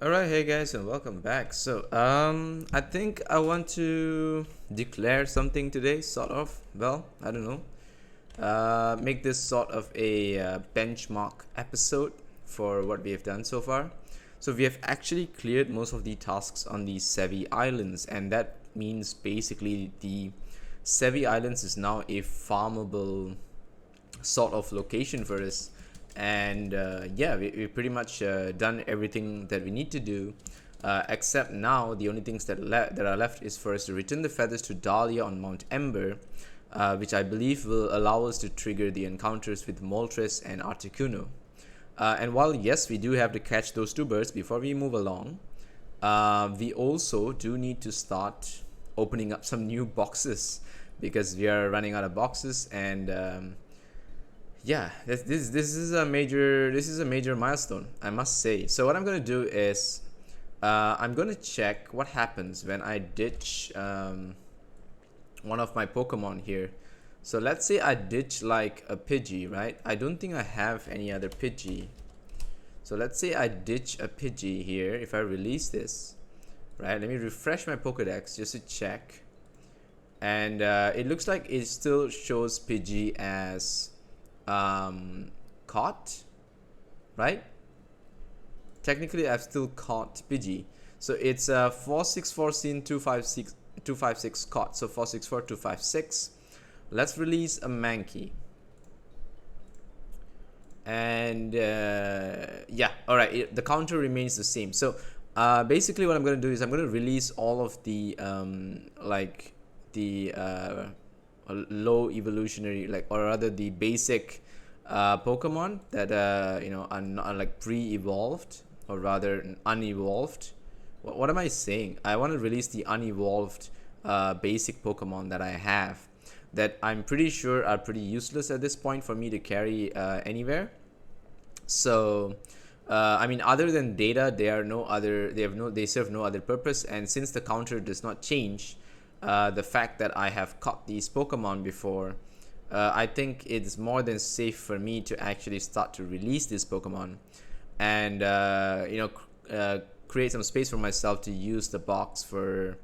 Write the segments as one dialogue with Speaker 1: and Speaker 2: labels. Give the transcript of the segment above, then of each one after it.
Speaker 1: Alright, hey guys, and welcome back. I think I want to declare something today, sort of. Well, I don't know. Make this sort of a benchmark episode for what we have done so far. So, we have actually cleared most of the tasks on the Sevi Islands, and that means basically the Sevi Islands is now a farmable sort of location for us. And yeah, we pretty much done everything that we need to do, except now the only things that are left is for us to return the feathers to Dahlia on Mount Ember, which I believe will allow us to trigger the encounters with Moltres and Articuno. And while yes, we do have to catch those two birds before we move along, we also do need to start opening up some new boxes because we are running out of boxes. And yeah, this is a major milestone, I must say. So what I'm gonna do is I'm gonna check what happens when I ditch one of my Pokemon here. So let's say I ditch like a Pidgey, right? I don't think I have any other Pidgey. So let's say I ditch a Pidgey here. If I release this, right? Let me refresh my Pokedex just to check. And it looks like it still shows Pidgey as caught, right? Technically, I've still caught Pidgey. So it's 464 scene 256 caught. So 464 256. Let's release a Mankey. And yeah, all right. The counter remains the same. So basically, what I'm going to do is I'm going to release all of the low evolutionary, like, or rather the basic Pokemon that are not like pre-evolved, or rather unevolved. What am I saying? I want to release the unevolved basic Pokemon that I have, that I'm pretty sure are pretty useless at this point for me to carry anywhere. So I mean, other than data, they serve no other purpose. And since the counter does not change, the fact that I have caught these Pokemon before, I think it's more than safe for me to actually start to release this Pokemon, and create some space for myself to use the box for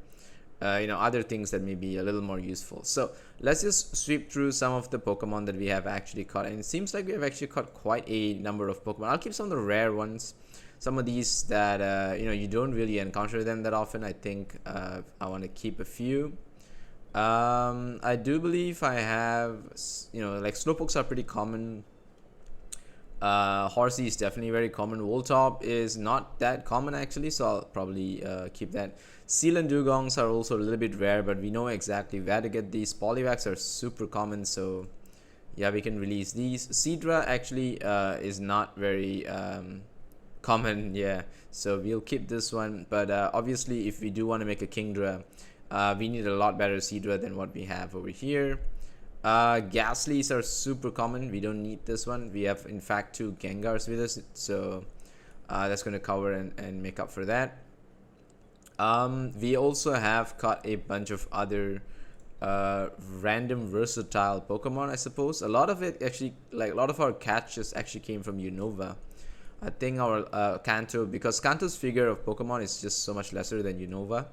Speaker 1: other things that may be a little more useful. So let's just sweep through some of the Pokemon that we have actually caught, and it seems like we have actually caught quite a number of Pokemon. I'll keep some of the rare ones, some of these that you don't really encounter them that often. I think I want to keep a few. I do believe I have, like, Slowpokes are pretty common. Horsey is definitely very common. Voltop is not that common actually, so I'll probably keep that. Seal and Dugongs are also a little bit rare, but we know exactly where to get these. Poliwags are super common, so yeah, we can release these. Seadra actually is not very common, yeah, so we'll keep this one. But obviously, if we do want to make a Kingdra, we need a lot better Seadra than what we have over here. Ghastlies are super common. We don't need this one. We have, in fact, 2 Gengars with us, so that's going to cover and make up for that. We also have caught a bunch of other random versatile Pokemon, I suppose. A lot of it actually, like, a lot of our catches actually came from Unova. I think our Kanto, because Kanto's figure of Pokemon is just so much lesser than Unova,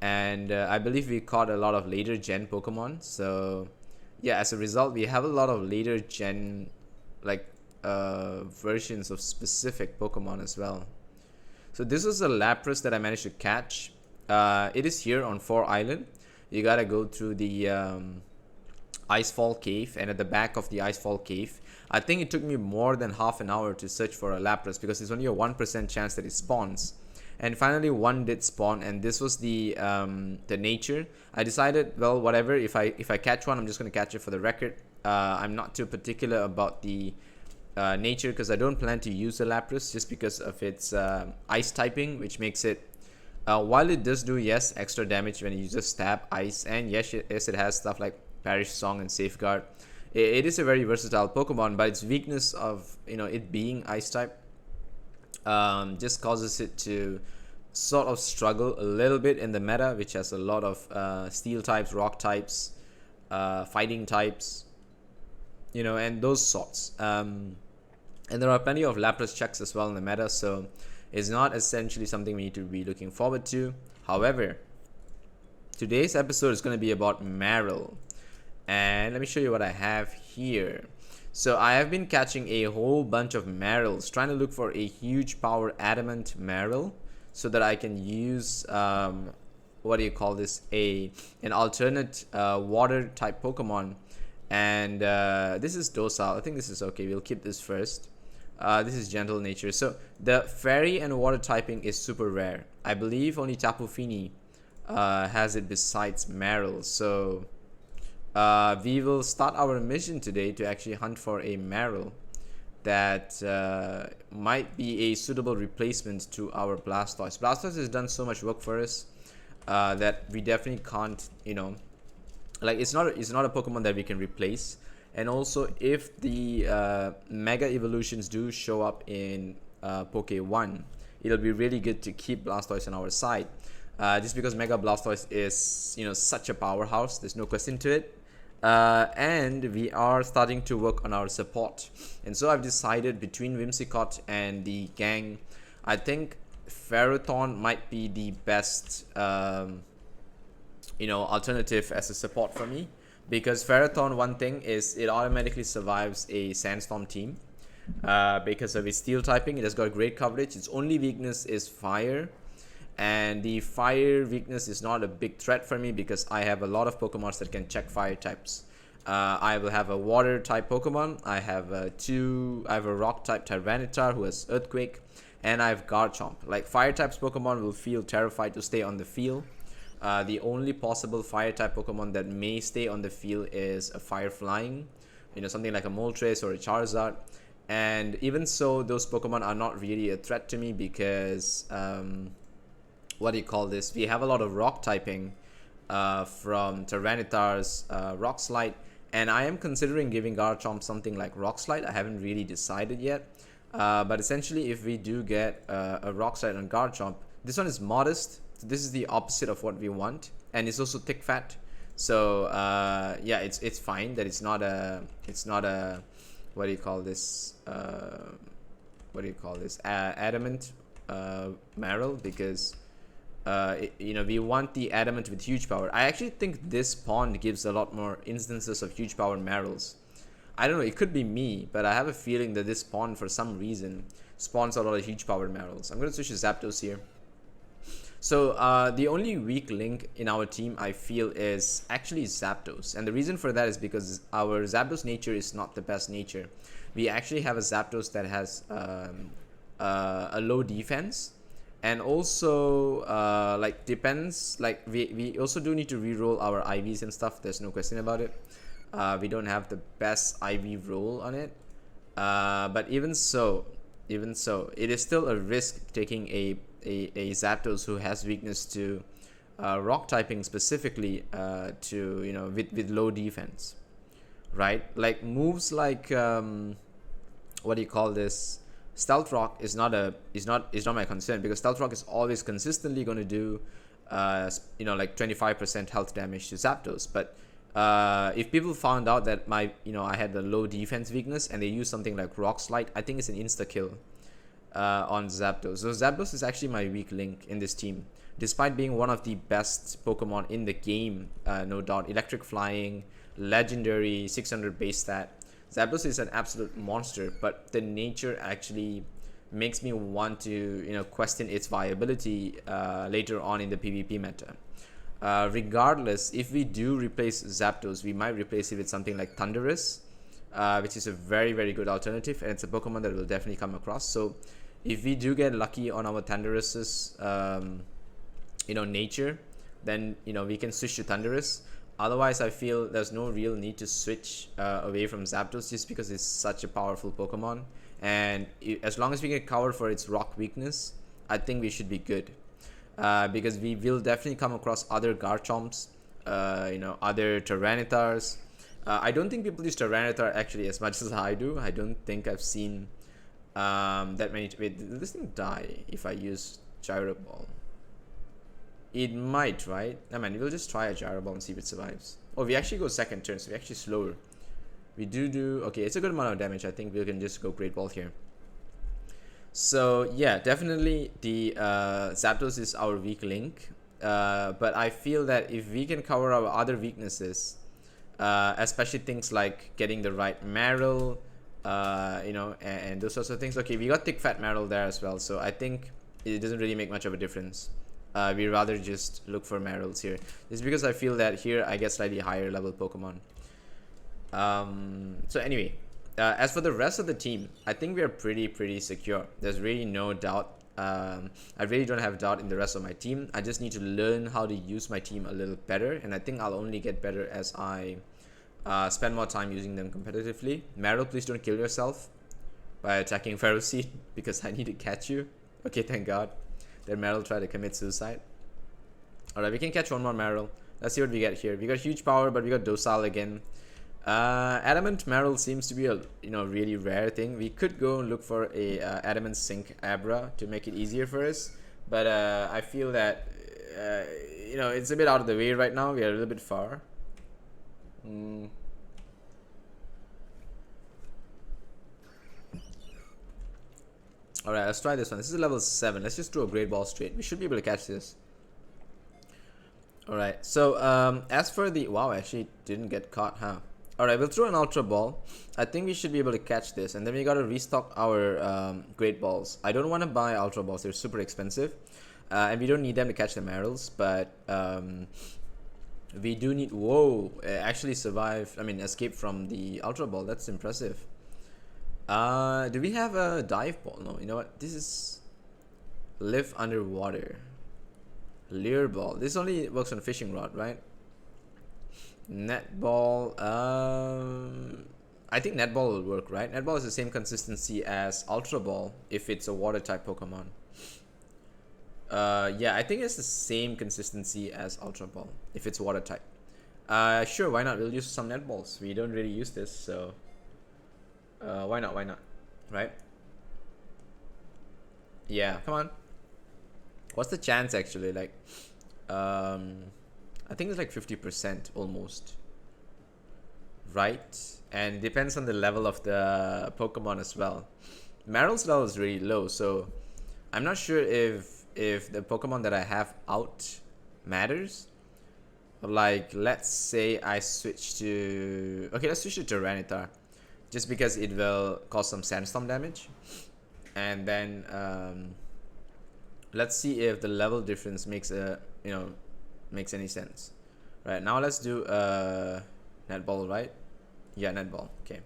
Speaker 1: and I believe we caught a lot of later gen Pokemon. So yeah, as a result, we have a lot of later gen, like, versions of specific Pokemon as well. So this is a Lapras that I managed to catch. It is here on 4 Island. You gotta go through the Icefall Cave, and at the back of the Icefall Cave, I think it took me more than half an hour to search for a Lapras, because there's only a 1% chance that it spawns. And finally one did spawn, and this was the nature. I decided, well, whatever, if I catch one, I'm just going to catch it for the record. I'm not too particular about the nature, because I don't plan to use the Lapras just because of its ice typing, which makes it, while it does do, yes, extra damage when you just stab ice, and yes, it has stuff like Parish Song and Safeguard. It is a very versatile Pokemon, but its weakness of it being ice type just causes it to sort of struggle a little bit in the meta, which has a lot of steel types, rock types, fighting types, and those sorts. And there are plenty of Lapras checks as well in the meta, so is not essentially something we need to be looking forward to. However, today's episode is going to be about Marill, and let me show you what I have here. So I have been catching a whole bunch of Marills, trying to look for a huge power adamant Marill, so that I can use what do you call this, an alternate water type Pokemon. And this is docile. I think this is okay. We'll keep this first. This is gentle nature. So the fairy and water typing is super rare. I believe only Tapu Fini has it besides Marill. So we will start our mission today to actually hunt for a Marill that might be a suitable replacement to our Blastoise. Blastoise has done so much work for us that we definitely can't, like it's not a Pokemon that we can replace. And also, if the Mega Evolutions do show up in PokeOne, it'll be really good to keep Blastoise on our side. Just because Mega Blastoise is, such a powerhouse, there's no question to it. And we are starting to work on our support. And so I've decided between Whimsicott and the gang, I think Ferrothorn might be the best, alternative as a support for me. Because Ferrothorn, one thing is it automatically survives a Sandstorm team. Because of its steel typing, it has got great coverage. Its only weakness is fire. And the fire weakness is not a big threat for me because I have a lot of Pokemon that can check fire types. I will have a water type Pokemon. I have a rock type Tyranitar who has Earthquake, and I have Garchomp. Like fire types Pokemon will feel terrified to stay on the field. The only possible fire type Pokemon that may stay on the field is a fire flying, something like a Moltres or a Charizard. And even so, those Pokemon are not really a threat to me because we have a lot of rock typing from Tyranitar's Rock Slide, and I am considering giving Garchomp something like Rock Slide. I haven't really decided yet, but essentially if we do get a Rock Slide on Garchomp, this one is modest, so this is the opposite of what we want, and it's also thick fat. So yeah, it's fine that it's not a adamant Marill, because we want the adamant with huge power. I actually think this pond gives a lot more instances of huge power Marills. I don't know, it could be me, but I have a feeling that this pond for some reason spawns a lot of huge power Marills. I'm going to switch to Zapdos here. So the only weak link in our team I feel is actually Zapdos, and the reason for that is because our Zapdos nature is not the best nature. We actually have a Zapdos that has a low defense. And also, we also do need to reroll our IVs and stuff. There's no question about it. We don't have the best IV roll on it. But even so, it is still a risk taking a Zapdos who has weakness to rock typing specifically with low defense, right? Like moves like Stealth Rock is not my concern, because Stealth Rock is always consistently going to do 25% health damage to Zapdos. But if people found out that I had the low defense weakness and they use something like Rock Slide, I think it's an insta kill on Zapdos. So Zapdos is actually my weak link in this team, despite being one of the best Pokemon in the game, no doubt. Electric Flying, Legendary, 600 base stat. Zapdos is an absolute monster, but the nature actually makes me want to question its viability later on in the PvP meta. Regardless, if we do replace Zapdos, we might replace it with something like Thundurus, which is a very, very good alternative, and it's a Pokemon that will definitely come across. So if we do get lucky on our Thundurus's nature, then we can switch to Thundurus. Otherwise, I feel there's no real need to switch away from Zapdos, just because it's such a powerful Pokemon. And as long as we get covered for its rock weakness, I think we should be good. Because we will definitely come across other Garchomps, other Tyranitars. I don't think people use Tyranitar actually as much as I do. I don't think I've seen that many. Wait, did this thing die if I use Gyro Ball? It might, right? I mean, we'll just try a Gyro Ball and see if it survives. Oh, we actually go second turn, so we're actually slower. We do... Okay, it's a good amount of damage. I think we can just go Great Ball here. So yeah, definitely the Zapdos is our weak link. But I feel that if we can cover our other weaknesses, especially things like getting the right marrow, you know, and those sorts of things. Okay, we got thick fat marrow there as well, so I think it doesn't really make much of a difference. We rather just look for marrows here. It's because I feel that here I get slightly higher level Pokemon. So anyway, as for the rest of the team, I think we are pretty secure. There's really no doubt. I really don't have doubt in the rest of my team. I just need to learn how to use my team a little better, and I think I'll only get better as I spend more time using them competitively. Meryl, please don't kill yourself by attacking Ferocity because I need to catch you. Okay, thank God. Then Meryl tried to commit suicide. Alright, we can catch one more Meryl. Let's see what we get here. We got huge power, but we got docile again. Adamant Meryl seems to be a really rare thing. We could go and look for a Adamant Sync Abra to make it easier for us, but I feel that it's a bit out of the way right now. We are a little bit far. Alright, let's try this one. This is level 7. Let's just do a Great Ball straight. We should be able to catch this. Alright, so as for the... Wow, I actually didn't get caught, huh? Alright, we'll throw an Ultra Ball. I think we should be able to catch this. And then we gotta restock our Great Balls. I don't want to buy Ultra Balls. They're super expensive. And we don't need them to catch the Marils. But we do need... Whoa! Actually survive... escape from the Ultra Ball. That's impressive. Do we have a Dive Ball? No, you know what? This is... Live underwater. Lure Ball. This only works on fishing rod, right? Netball. I think Netball will work, right? Netball is the same consistency as Ultra Ball if it's a water type Pokemon. Yeah, I think it's the same consistency as Ultra Ball if it's water type. Sure, why not? We'll use some Netballs. We don't really use this, so why not? Why not? Right? Yeah, come on. What's the chance actually? Like, I think it's like 50% almost. Right? And depends on the level of the Pokemon as well. Maryl's level is really low, so I'm not sure if the Pokemon that I have out matters. Like, let's say I switch to... Okay, let's switch to Tyranitar. Just because it will cause some Sandstorm damage. And then... let's see if the level difference makes makes any sense. Right, now let's do Netball, right? Yeah, Netball. Okay.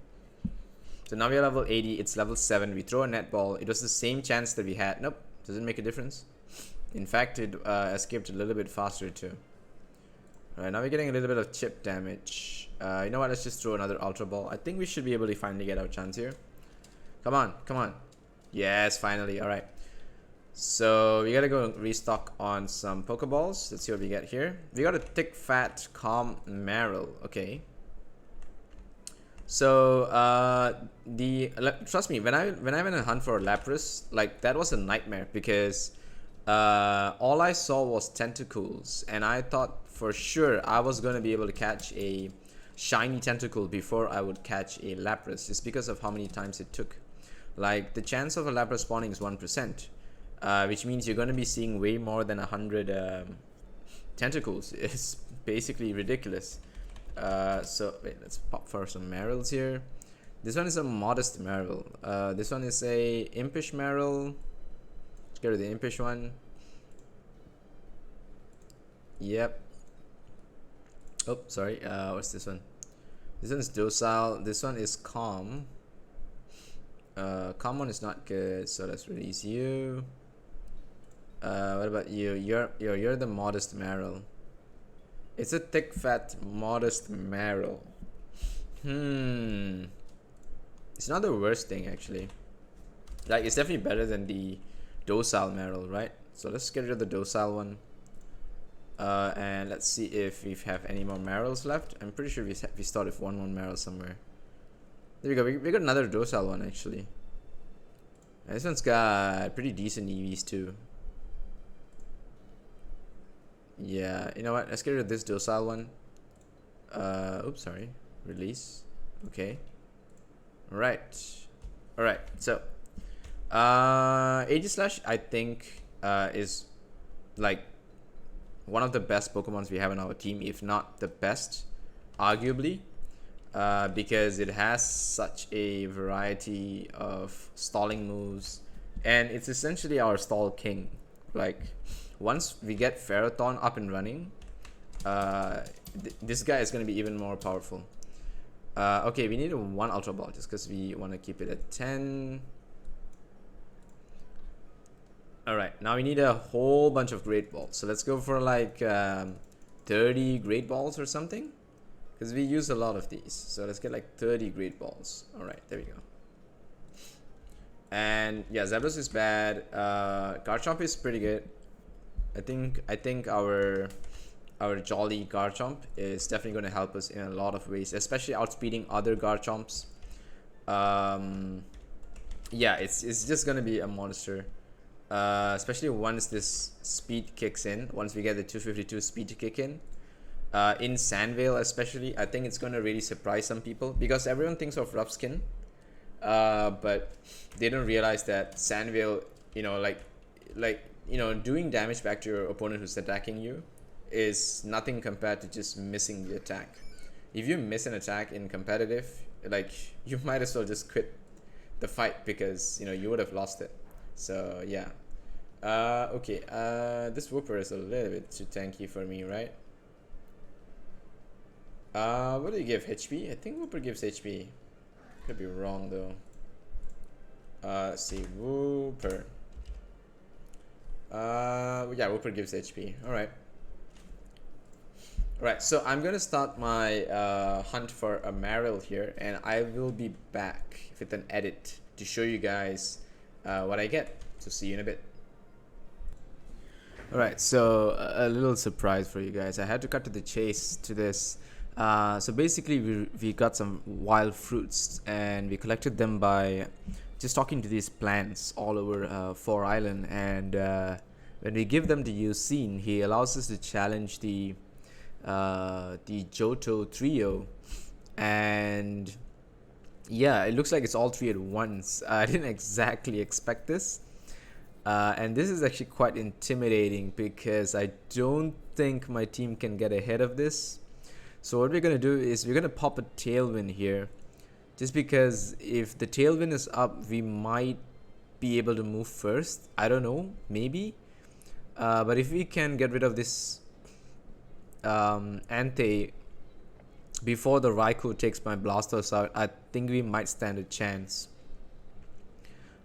Speaker 1: So now we are level 80. It's level 7. We throw a Netball. It was the same chance that we had. Nope. Doesn't make a difference. In fact, it escaped a little bit faster too. Alright, now we're getting a little bit of chip damage. You know what? Let's just throw another Ultra Ball. I think we should be able to finally get our chance here. Come on. Come on. Yes, finally. Alright. So we gotta go restock on some Pokeballs. Let's see what we get here. We got a thick, fat, calm Meryl. Okay. So trust me, when I went and hunt for Lapras, like that was a nightmare because all I saw was tentacles, and I thought for sure I was gonna be able to catch a shiny tentacle before I would catch a Lapras, just because of how many times it took. Like the chance of a Lapras spawning is 1%. Which means you're going to be seeing way more than 100 tentacles. It's basically ridiculous. So wait, let's pop for some Meryls here. This one is a modest Meryl. This one is a impish Meryl. Let's go to the impish one. Yep. Oh, sorry. What's this one? This one is docile. This one is calm. Calm one is not good, so let's release you. What about you? You're the modest Meryl. It's a thick, fat, modest Meryl. It's not the worst thing actually. Like it's definitely better than the docile Meryl, right? So let's get rid of the docile one. And let's see if we have any more Meryls left. I'm pretty sure we started with one more Meryl somewhere. There we go. We got another docile one actually. This one's got pretty decent EVs too. Yeah, you know what? Let's get rid of this docile one. Oops, sorry. Release. Okay. Alright. So Aegislash, I think, is like one of the best Pokemons we have in our team, if not the best, arguably, because it has such a variety of stalling moves, and it's essentially our stall king. Like, once we get Ferrothorn up and running, this guy is going to be even more powerful. Okay, we need a 1 Ultra Ball just because we want to keep it at 10. Alright, now we need a whole bunch of Great Balls. So let's go for like 30 Great Balls or something. Because we use a lot of these. So let's get like 30 Great Balls. Alright, there we go. And yeah, Zapdos is bad. Garchomp is pretty good. I think our Jolly Garchomp is definitely going to help us in a lot of ways, especially outspeeding other Garchomps. Yeah, it's just going to be a monster. Especially once this speed kicks in, once we get the 252 speed to kick in Sandvale especially. I think it's going to really surprise some people because everyone thinks of Rough Skin, but they don't realize that Sandvale, doing damage back to your opponent who's attacking you is nothing compared to just missing the attack. If you miss an attack in competitive, like, you might as well just quit the fight because you would have lost it. So yeah. Okay, this Wooper is a little bit too tanky for me, right? What do you give? HP? I think Wooper gives HP. Could be wrong though. Let's see, Wooper. Yeah, Wooper gives HP. Alright. Alright, so I'm gonna start my hunt for a Marill here, and I will be back with an edit to show you guys what I get. So see you in a bit. Alright, so a little surprise for you guys. I had to cut to the chase to this. So basically we got some wild fruits and we collected them by just talking to these plants all over 4 Island, and when we give them to Yusin, he allows us to challenge the Johto trio, and yeah, it looks like it's all 3 at once. I didn't exactly expect this, and this is actually quite intimidating because I don't think my team can get ahead of this. So what we're gonna do is we're gonna pop a Tailwind here, just because if the Tailwind is up, we might be able to move first. I don't know, maybe, but if we can get rid of this Entei before the Raikou takes my Blastoise out, I think we might stand a chance.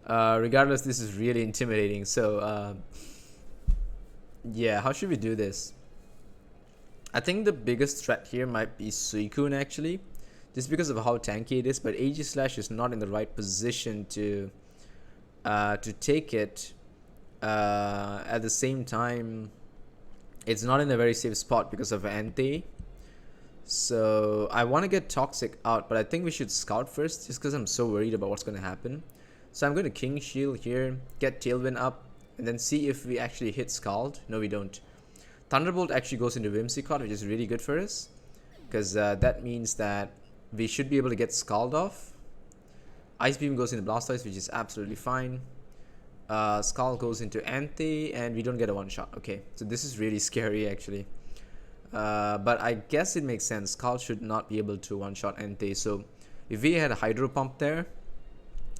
Speaker 1: Regardless, this is really intimidating. So yeah, how should we do this? I think the biggest threat here might be Suicune actually, just because of how tanky it is, but Aegislash is not in the right position to take it. At the same time, it's not in a very safe spot because of Entei. So I want to get Toxic out, but I think we should scout first, just because I'm so worried about what's going to happen. So I'm going to King Shield here, get Tailwind up, and then see if we actually hit Scald. No, we don't. Thunderbolt actually goes into Whimsicott, which is really good for us, because that means that we should be able to get Scald off. Ice Beam goes into Blastoise, which is absolutely fine. Scald goes into Entei, and we don't get a one-shot. Okay, so this is really scary actually. But I guess it makes sense. Scald should not be able to one-shot Entei. So if we had a Hydro Pump there,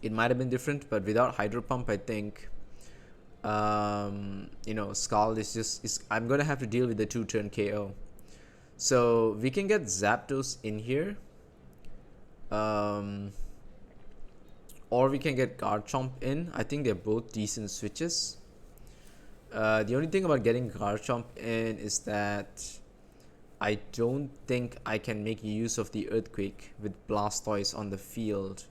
Speaker 1: it might have been different. But without Hydro Pump, I think Scald is I'm gonna have to deal with the 2-turn KO. So we can get Zapdos in here, or we can get Garchomp in. I think they're both decent switches. The only thing about getting Garchomp in is that I don't think I can make use of the Earthquake with Blastoise on the field,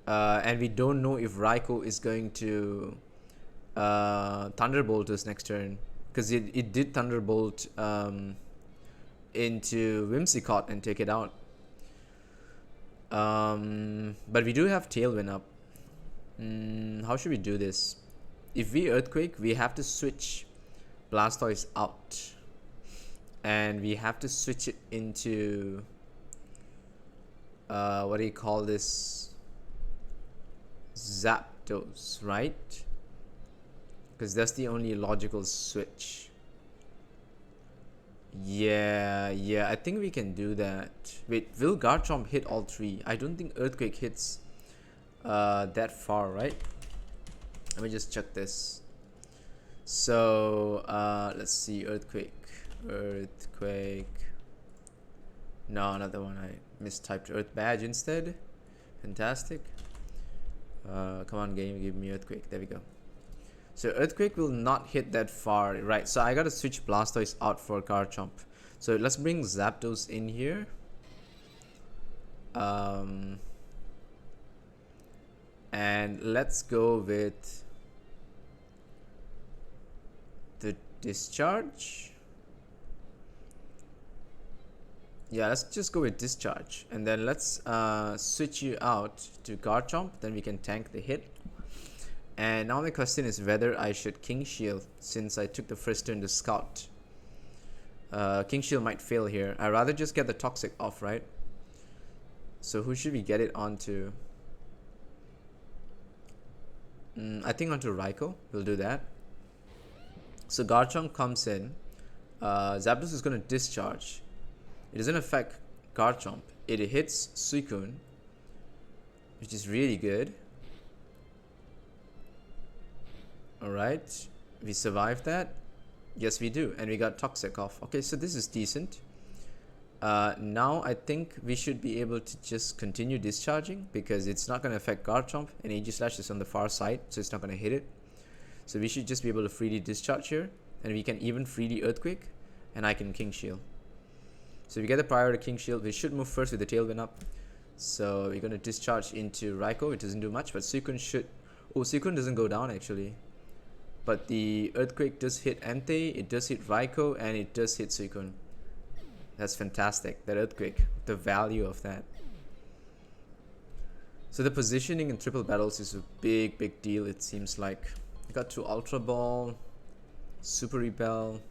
Speaker 1: and we don't know if Raikou is going to Thunderbolt us next turn, because it did Thunderbolt into Whimsicott and take it out. But we do have Tailwind up. How should we do this? If we Earthquake, we have to switch Blastoise out, and we have to switch it into what do you call this? Zapdos, right? Because that's the only logical switch. Yeah, I think we can do that. Wait, will Garchomp hit all three? I don't think Earthquake hits that far, right? Let me just check this. So let's see. Earthquake. No, not the one. I mistyped Earth Badge instead. Fantastic. Come on, game, give me Earthquake. There we go. So Earthquake will not hit that far, right? So I gotta switch Blastoise out for Garchomp. So let's bring Zapdos in here. And let's go with the Discharge. Yeah, let's just go with Discharge. And then let's switch you out to Garchomp. Then we can tank the hit. And now the question is whether I should King Shield since I took the first turn to Scout. King Shield might fail here. I'd rather just get the Toxic off, right? So who should we get it onto? I think onto Raikou. We'll do that. So Garchomp comes in. Zapdos is going to Discharge. It doesn't affect Garchomp. It hits Suicune, which is really good. Alright, we survived that. Yes, we do, and we got Toxic off. Okay, so this is decent. Now I think we should be able to just continue discharging because it's not going to affect Garchomp, and Aegislash is on the far side, so it's not going to hit it. So we should just be able to freely discharge here, and we can even freely Earthquake, and I can King Shield. So we get the prior to King Shield. We should move first with the Tailwind up. So we're going to discharge into Raikou. It doesn't do much, but Suicune should... Oh, Suicune doesn't go down actually. But the Earthquake does hit Entei, it does hit Raikou, and it does hit Suicune. That's fantastic, that Earthquake, the value of that. So the positioning in triple battles is a big deal, it seems like. I got 2 Ultra Ball, Super Repel,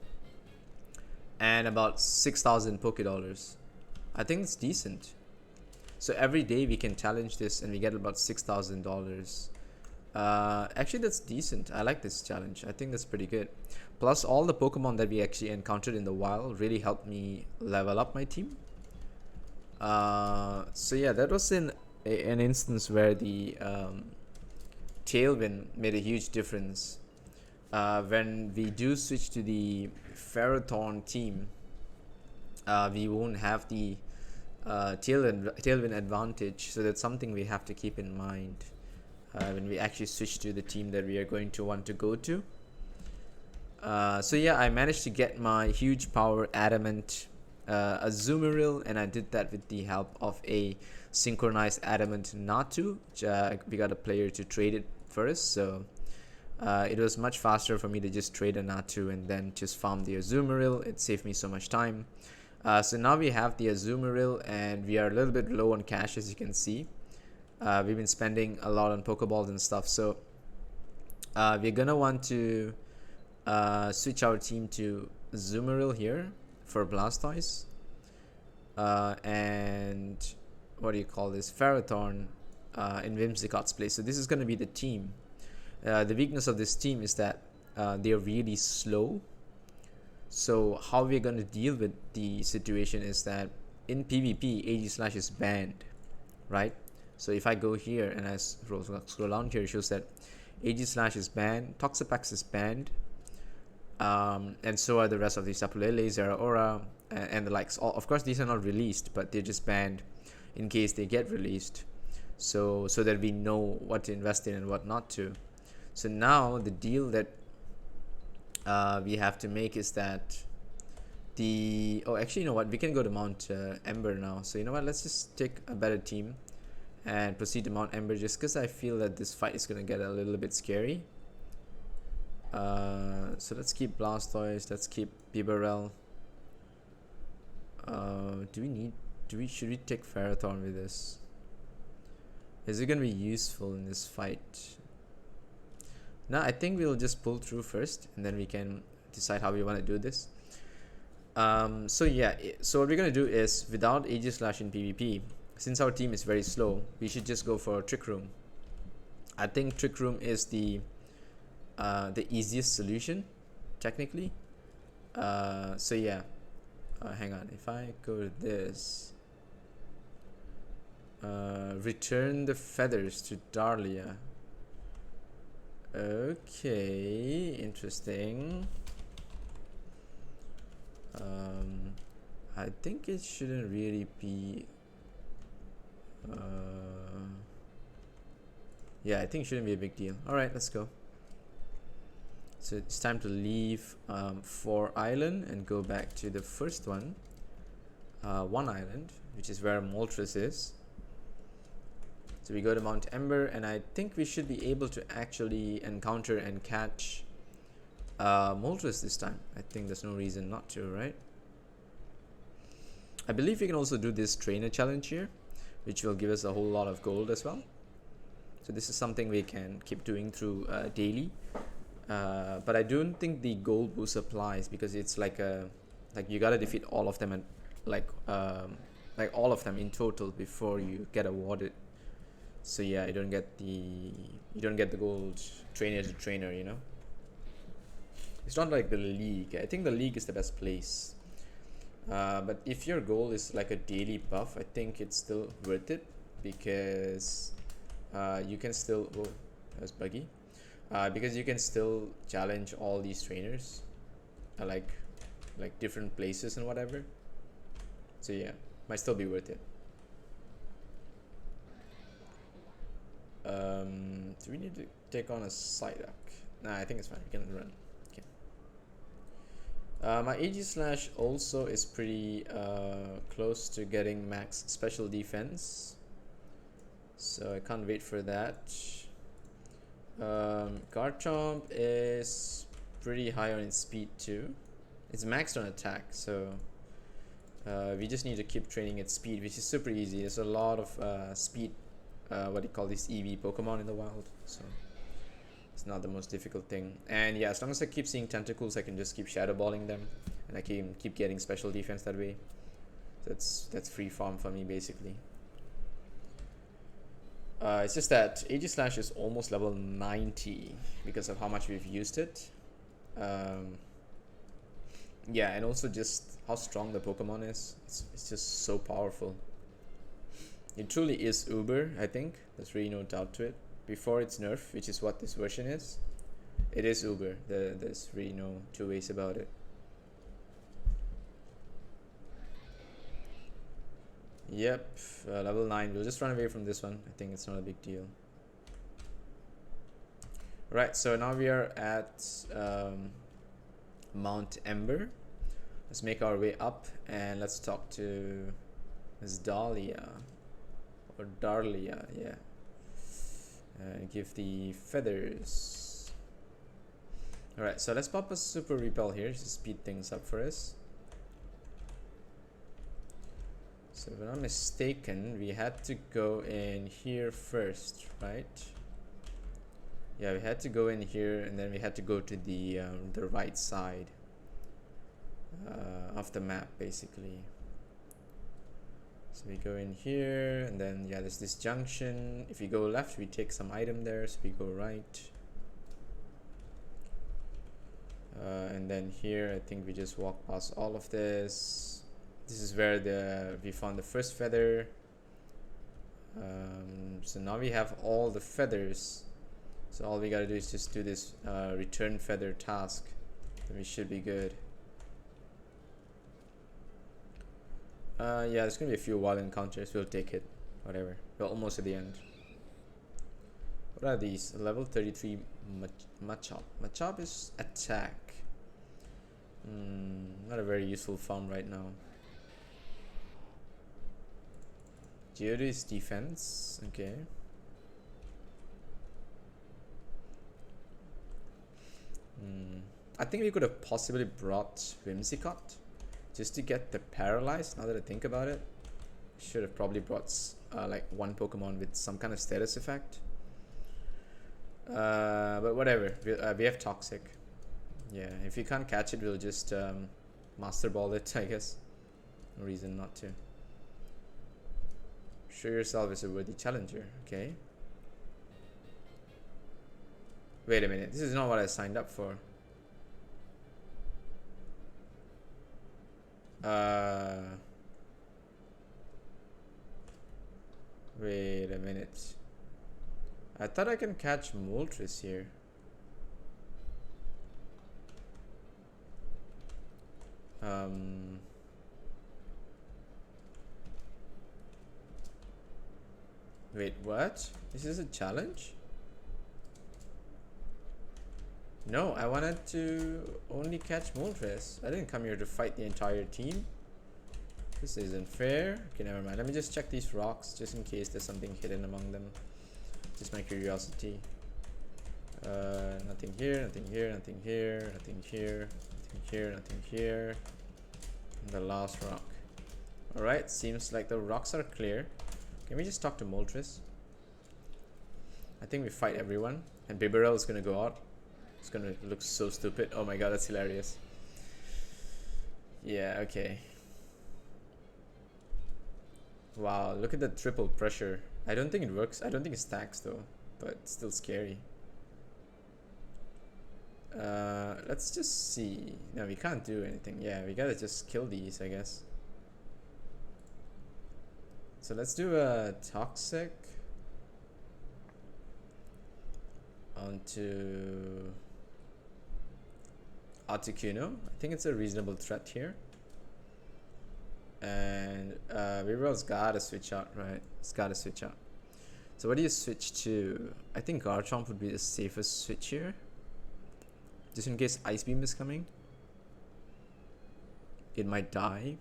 Speaker 1: and about 6,000 Pokédollars. I think it's decent. So every day we can challenge this and we get about $6,000. Actually that's decent. I like this challenge. I think that's pretty good. Plus all the Pokemon that we actually encountered in the wild really helped me level up my team. So yeah, that was an instance where the Tailwind made a huge difference. When we do switch to the Ferrothorn team, we won't have the Tailwind advantage, so that's something we have to keep in mind when we actually switch to the team that we are going to want to go to. So yeah, I managed to get my huge power Adamant Azumarill, and I did that with the help of a synchronized Adamant Natu. We got a player to trade it first, so it was much faster for me to just trade a Natu and then just farm the Azumarill. It saved me so much time. So now we have the Azumarill and we are a little bit low on cash, as you can see. We've been spending a lot on Pokeballs and stuff, so we're gonna want to switch our team to Azumarill here for Blastoise, and what do you call this, Ferrothorn in Whimsicott's place. So this is going to be the team. The weakness of this team is that they're really slow. So how we're going to deal with the situation is that in PvP, Aegislash is banned, right? So if I go here and I scroll down here, it shows that Aegislash is banned, Toxapex is banned, and so are the rest of the Sapulele, Zeraora, and the likes. Of course, these are not released, but they're just banned in case they get released, so that we know what to invest in and what not to. So now the deal that we have to make is that actually, you know what, we can go to Mount Ember now. So you know what, let's just take a better team and proceed to Mount Ember, just because I feel that this fight is going to get a little bit scary. So let's keep Blastoise, let's keep Bibarel. Should we take Ferrothorn with this? Is it going to be useful in this fight? No, I think we'll just pull through first and then we can decide how we want to do this. So yeah, so what we're going to do is, without Aegislash in PvP, since our team is very slow, we should just go for Trick Room. I think Trick Room is the easiest solution, technically. So yeah, hang on. If I go to this, return the feathers to Darlia. Okay, interesting. I think it shouldn't really be. Yeah, I think it shouldn't be a big deal. All right, let's go. So it's time to leave 4 island and go back to the first one. 1 island, which is where Moltres is. So we go to Mount Ember, and I think we should be able to actually encounter and catch Moltres this time. I think there's no reason not to, right? I believe we can also do this trainer challenge here, which will give us a whole lot of gold as well. So this is something we can keep doing through daily. But I don't think the gold boost applies, because it's like you gotta defeat all of them, and like all of them in total before you get awarded. So yeah, you don't get the gold trainer to trainer, you know. It's not like the league. I think the league is the best place. But if your goal is like a daily buff, I think it's still worth it, because you can still. Oh, that was buggy. Because you can still challenge all these trainers, like different places and whatever. So yeah, might still be worth it. Do we need to take on a Psyduck? Nah, I think it's fine. We can run. Okay. My AG slash also is pretty close to getting max special defense, so I can't wait for that. Garchomp is pretty high on its speed too. It's maxed on attack, so we just need to keep training its speed, which is super easy. There's a lot of speed, what do you call these EV Pokemon in the wild, so it's not the most difficult thing. And yeah, as long as I keep seeing tentacles, I can just keep shadow balling them, and I can keep getting special defense that way. So that's free farm for me basically. It's just that Aegislash is almost level 90 because of how much we've used it. Yeah, and also just how strong the Pokemon is. It's just so powerful. It truly is Uber, I think. There's really no doubt to it. Before its nerf, which is what this version is, it is Uber. There's really no two ways about it. Yep, level 9. We'll just run away from this one. I think it's not a big deal. Right, so now we are at Mount Ember. Let's make our way up and let's talk to Miss Dahlia. Or Darlia, yeah. Give the feathers. Alright, so let's pop a Super Repel here to speed things up for us. So if I'm not mistaken, we had to go in here first, right? Yeah, we had to go in here, and then we had to go to the right side of the map, basically. So we go in here, and then yeah, there's this junction. If we go left, we take some item there, so we go right. And then here, I think we just walk past all of this. This is where we found the first feather. So now we have all the feathers. So all we gotta do is just do this return feather task. Then we should be good. Yeah, there's gonna be a few wild encounters. We'll take it. Whatever. We're almost at the end. What are these? Level 33 Machop. Machop is attack. Not a very useful farm right now. Johto is defense. Okay. I think we could have possibly brought Whimsicott just to get the paralyzed. Now that I think about it, should have probably brought like one Pokemon with some kind of status effect. But whatever. We have Toxic. Yeah, if you can't catch it, we'll just Master Ball it, I guess. No reason not to. Show yourself as a worthy challenger. Okay. Wait a minute, this is not what I signed up for. Wait a minute. I thought I can catch Moltres here. Wait, what? This is a challenge? No, I wanted to only catch Moltres. I didn't come here to fight the entire team. This isn't fair. Okay, never mind. Let me just check these rocks just in case there's something hidden among them. Just my curiosity. Nothing here, nothing here, nothing here, nothing here, nothing here, nothing here. And the last rock. Alright, seems like the rocks are clear. Can we just talk to Moltres? I think we fight everyone. And Bibarel is gonna go out. It's gonna look so stupid. Oh my god, that's hilarious. Yeah, okay. Wow, look at the triple pressure. I don't think it works. I don't think it stacks though. But it's still scary. Let's just see. No, we can't do anything. Yeah, we gotta just kill these, I guess. So let's do a toxic onto Articuno. I think it's a reasonable threat here. And Weaver's gotta switch out, right? It's gotta switch out. So what do you switch to? I think Garchomp would be the safest switch here. Just in case Ice Beam is coming. It might die.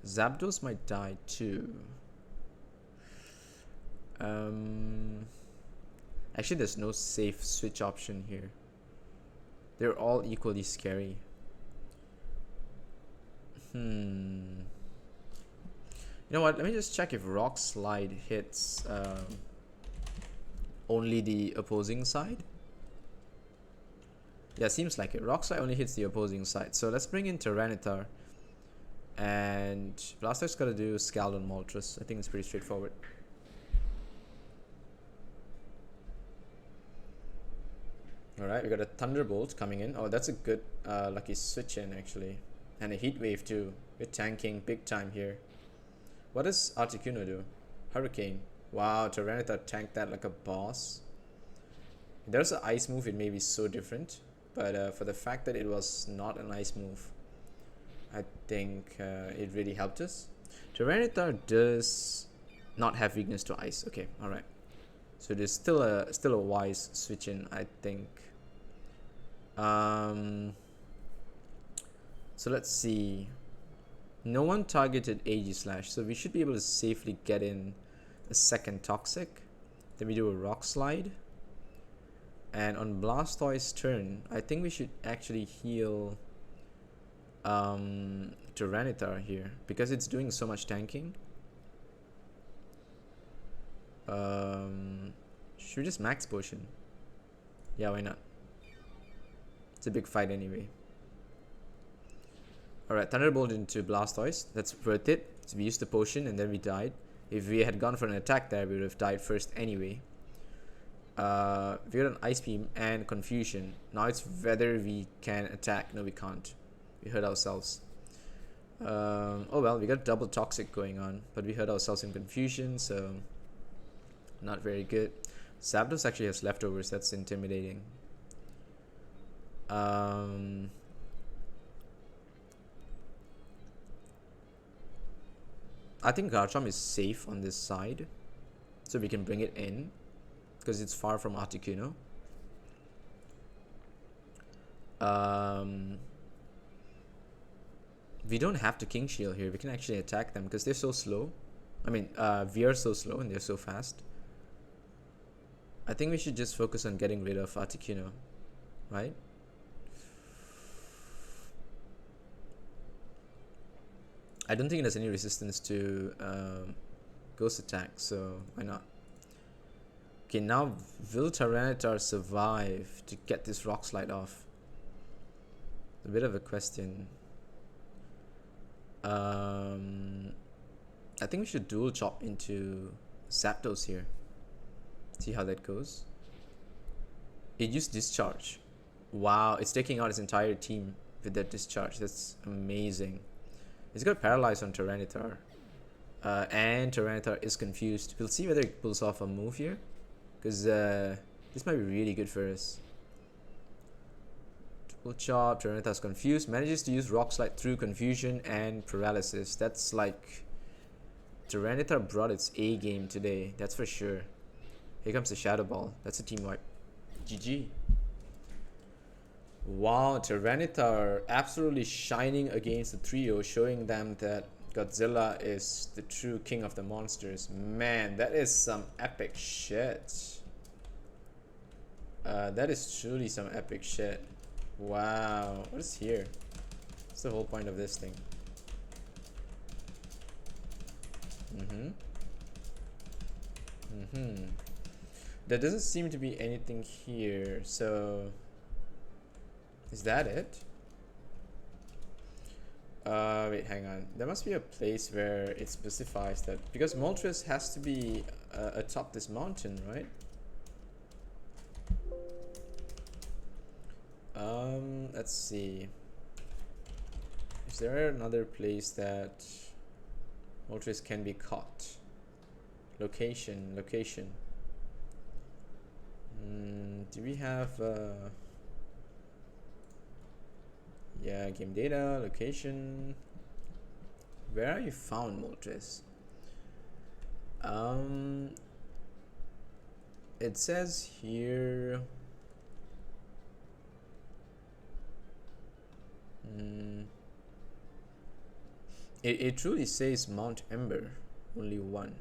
Speaker 1: Zapdos might die too. Actually, there's no safe switch option here. They're all equally scary. You know what? Let me just check if Rock Slide hits only the opposing side. Yeah, seems like it. Rock Slide only hits the opposing side. So let's bring in Tyranitar. And Blastoise gotta do Scald on Moltres. I think it's pretty straightforward. Alright, we got a Thunderbolt coming in. Oh, that's a good lucky switch in actually. And a Heat Wave too. We're tanking big time here. What does Articuno do? Hurricane. Wow, Tyranitar tanked that like a boss. If there's an ice move, it may be so different. But for the fact that it was not an ice move, I think it really helped us. Tyranitar does not have weakness to ice. Okay, alright. So there's still a wise switch in, I think. So let's see. No one targeted Aegislash, so we should be able to safely get in a second Toxic. Then we do a Rock Slide. And on Blastoise's turn, I think we should actually heal Tyranitar here because it's doing so much tanking. Should we just Max Potion? Yeah, why not? It's a big fight anyway. Alright, Thunderbolt into Blastoise. That's worth it. So we used the potion and then we died. If we had gone for an attack there, we would have died first anyway. We got an Ice Beam and Confusion. Now it's whether we can attack. No, we can't. We hurt ourselves. Oh well, we got double Toxic going on. But we hurt ourselves in Confusion, so not very good. Zapdos actually has leftovers. That's intimidating. I think Garchomp is safe on this side, so we can bring it in because it's far from Articuno. We don't have to King Shield here. We can actually attack them because they're so slow. I mean, we are so slow and they're so fast. I think we should just focus on getting rid of Articuno, right? I don't think it has any resistance to Ghost Attack, so why not? Okay, now will Tyranitar survive to get this Rock Slide off? A bit of a question. I think we should dual chop into Zapdos here. See how that goes. It used discharge. Wow, it's taking out its entire team with that discharge. That's amazing. It's got paralyzed on Tyranitar. And Tyranitar is confused. We'll see whether it pulls off a move here. Because this might be really good for us. Triple Chop, Tyranitar's confused. Manages to use Rock Slide through confusion and paralysis. That's like... Tyranitar brought its A game today. That's for sure. Here comes the Shadow Ball. That's a team wipe. GG. Wow, Tyranitar absolutely shining against the trio, showing them that Godzilla is the true king of the monsters. Man, that is some epic shit. That is truly some epic shit. Wow, what is here? What's the whole point of this thing? There doesn't seem to be anything here, so... Is that it? Wait, hang on. There must be a place where it specifies that, because Moltres has to be atop this mountain, right? Let's see. Is there another place that Moltres can be caught? Location. Do we have yeah, game data, location. Where are you found, Moltres? It says here it truly says Mount Ember, only one.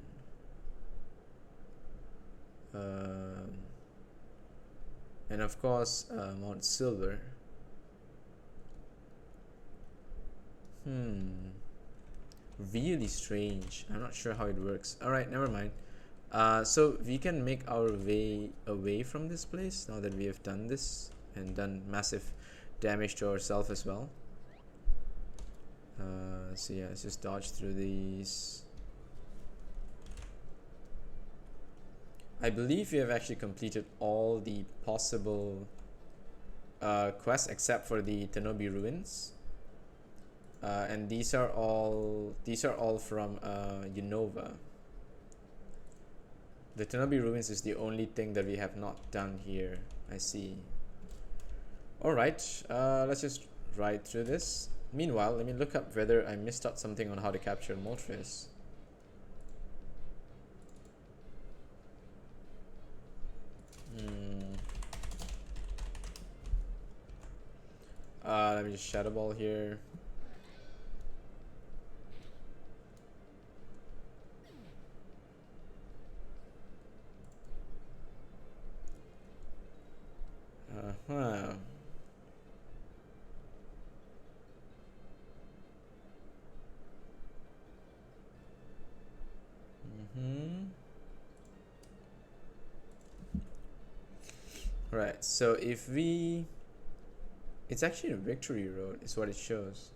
Speaker 1: And of course Mount Silver. Really strange. I'm not sure how it works. Alright, never mind. So we can make our way away from this place now that we have done this and done massive damage to ourselves as well. So yeah, let's just dodge through these. I believe we have actually completed all the possible quests except for the Tenobi Ruins. And these are all from Unova. The Tenobi Ruins is the only thing that we have not done here. I see. Alright, let's just ride through this. Meanwhile, let me look up whether I missed out something on how to capture Moltres. Let me just Shadow Ball here. Right, so if we... It's actually a Victory Road is what it shows.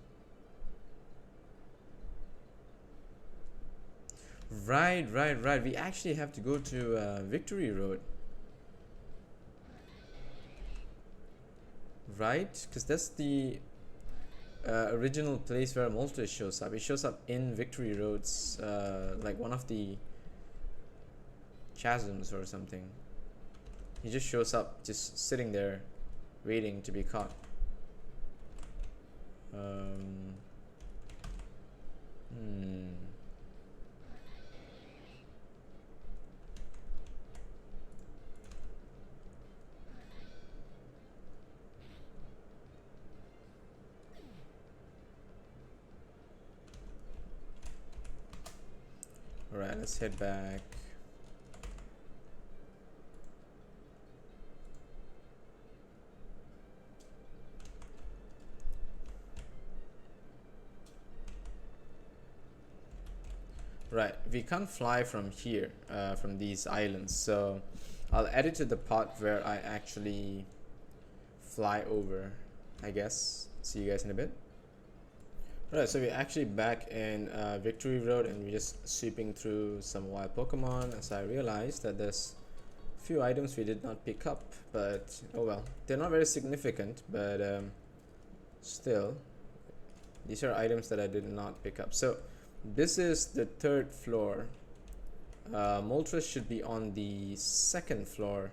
Speaker 1: Right. We actually have to go to Victory Road. Right? Because that's the original place where Moltres shows up. It shows up in Victory Road's, like one of the chasms or something. He just shows up, just sitting there, waiting to be caught. Alright, let's head back. Right, we can't fly from here, from these islands, so I'll add it to the part where I actually fly over, I guess. See you guys in a bit. Right, so we're actually back in Victory Road and we're just sweeping through some wild Pokemon as I realized that there's Few items we did not pick up, but oh well. They're not very significant, but still, these are items that I did not pick up. So this is the 3rd floor. Moltres should be on the 2nd floor,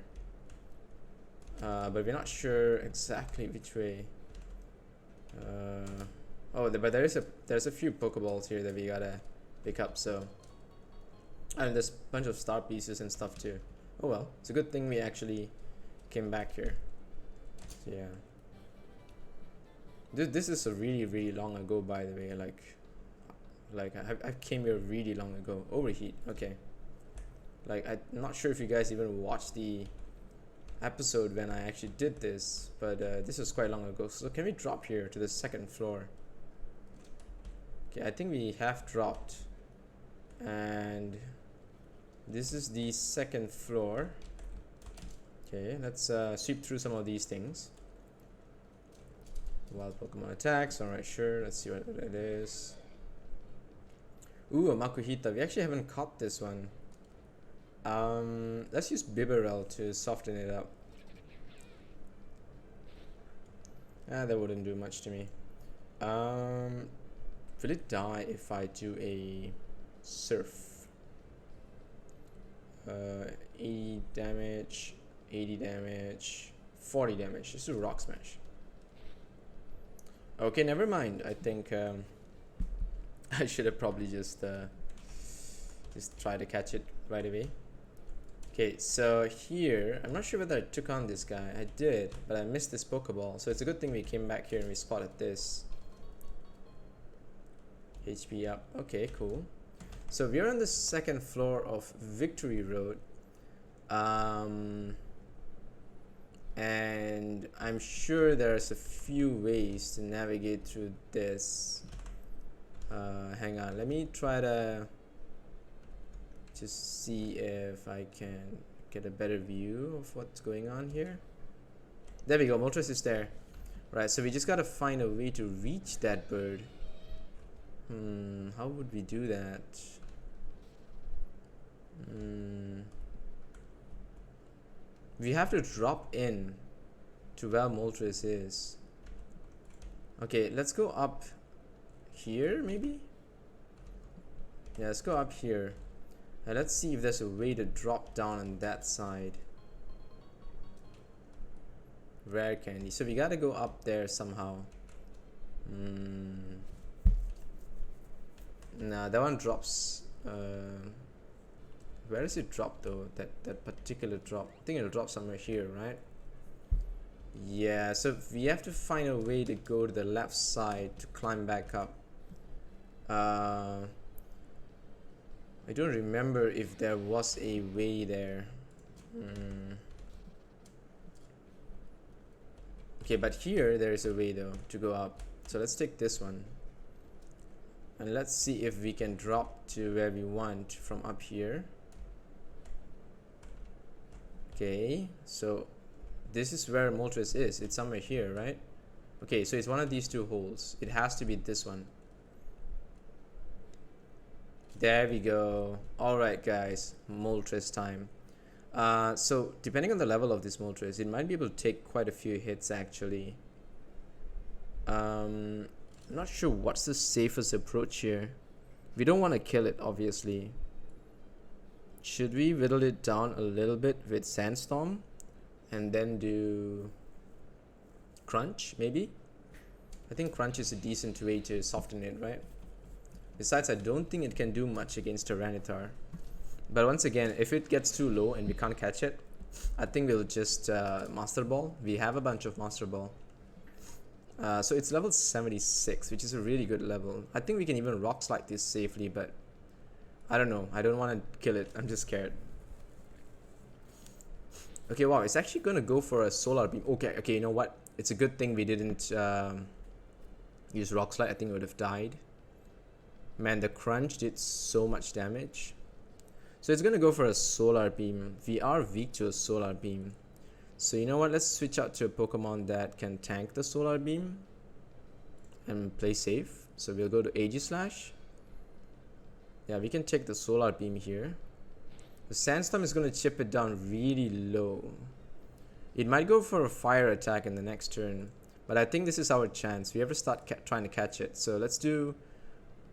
Speaker 1: but we're not sure exactly which way. Oh, but there's a few Pokeballs here that we gotta pick up. So, and there's a bunch of star pieces and stuff too. Oh well, it's a good thing we actually came back here. So, yeah. This is a really long ago, by the way. Like I came here really long ago. Overheat. Okay. Like I'm not sure if you guys even watched the episode when I actually did this, but this was quite long ago. So can we drop here to the 2nd floor? Okay, I think we have dropped, and this is the 2nd floor. Okay, let's sweep through some of these things. Wild Pokemon attacks. Alright, sure. Let's see what it is. Ooh, a Makuhita. We actually haven't caught this one. Let's use Bibarel to soften it up. That wouldn't do much to me. Will it die if I do a Surf? 80 damage, 80 damage, 40 damage. Just do Rock Smash. Okay, never mind. I think I should have probably just try to catch it right away. Okay, so here, I'm not sure whether I took on this guy. I did, but I missed this Pokeball. So it's a good thing we came back here and we spotted this. HP up. Okay, cool. So we're on the 2nd floor of Victory Road. And I'm sure there's a few ways to navigate through this. Hang on, let me try to just see if I can get a better view of what's going on here. There we go, Moltres is there. Right, so we just gotta find a way to reach that bird. How would we do that? We have to drop in to where Moltres is. Okay, let's go up here, maybe? Yeah, let's go up here. And let's see if there's a way to drop down on that side. Rare candy. So we gotta go up there somehow. Nah, that one drops. Where does it drop though? That particular drop. I think it'll drop somewhere here, right? Yeah, so we have to find a way to go to the left side to climb back up. I don't remember if there was a way there. Okay, but here there is a way though to go up. So let's take this one. And let's see if we can drop to where we want from up here. Okay, so this is where Moltres is. It's somewhere here, right? Okay, so it's one of these two holes. It has to be this one. There we go. Alright guys, Moltres time. So depending on the level of this Moltres, it might be able to take quite a few hits actually. I'm not sure what's the safest approach here. We don't want to kill it, obviously. Should we whittle it down a little bit with Sandstorm and then do Crunch, maybe? I think Crunch is a decent way to soften it, right? Besides, I don't think it can do much against Tyranitar. But once again, if it gets too low and we can't catch it, I think we'll just Master Ball. We have a bunch of Master Ball. So it's level 76, which is a really good level. I think we can even Rock Slide this safely, but I don't know. I don't want to kill it. I'm just scared. Okay, wow. It's actually going to go for a Solar Beam. Okay, you know what? It's a good thing we didn't use Rock Slide. I think it would have died. Man, the Crunch did so much damage. So it's going to go for a Solar Beam. We are weak to a Solar Beam. So you know what? Let's switch out to a Pokemon that can tank the Solar Beam and play safe. So we'll go to Aegislash. Yeah, we can take the Solar Beam here. The Sandstorm is going to chip it down really low. It might go for a fire attack in the next turn, but I think this is our chance. We ever start trying to catch it. So let's do